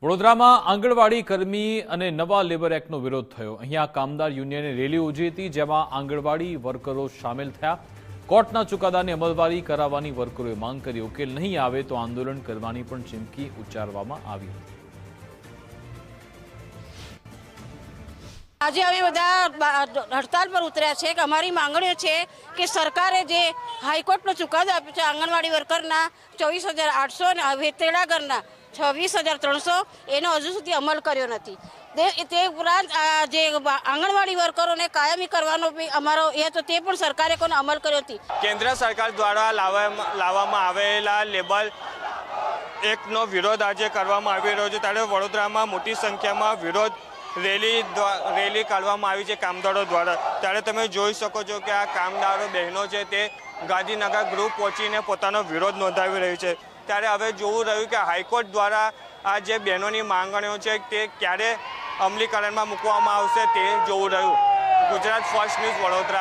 વડોદરામાં આંગણવાડી કર્મી અને નવા લેબર એક્ટનો વિરોધ થયો। અહીંયા કામદાર યુનિયને રેલી યોજી હતી, જેમાં આંગણવાડી વર્કરો સામેલ થયા। કોર્ટના ચુકાદાની અમલવારી કરાવવાની વર્કરોએ માંગ કરી। ઉકેલ નહીં આવે તો આંદોલન કરવાની પણ ચીમકી ઉચ્ચારવામાં આવી હતી। આજે અમે બધા હડતાલ પર ઉતર્યા છે કે અમારી માંગણીઓ છે કે સરકારે જે હાઈકોર્ટનો ચુકાદો આપ્યો છે આંગણવાડી વર્કરના 24,800 અને વેતેડાગરના 26,300 એનો હજુ સુધી અમલ કર્યો નથી। તે ઉપરાંત જે આંગણવાડી વર્કરોને કાયમી કરવાનો અમારો એ હતો, તે પણ સરકારે કોનો અમલ કર્યો નથી। કેન્દ્ર સરકાર દ્વારા લાવવામાં આવેલા લેબર એક્ટનો વિરોધ આજે કરવામાં આવી રહ્યો છે, ત્યારે વડોદરામાં મોટી સંખ્યામાં વિરોધ રેલી કાઢવામાં આવી છે કામદારો દ્વારા। ત્યારે તમે જોઈ શકો છો કે આ કામદારો બહેનો છે તે ગાંધીનગર ગ્રુપ પહોંચીને પોતાનો વિરોધ નોંધાવી રહી છે। ત્યારે હવે જોવું રહ્યું કે હાઈકોર્ટ દ્વારા આ જે બહેનોની માંગણીઓ છે તે ક્યારે અમલીકરણમાં મૂકવામાં આવશે તે જોવું રહ્યું। Gujarat first news Vadodara.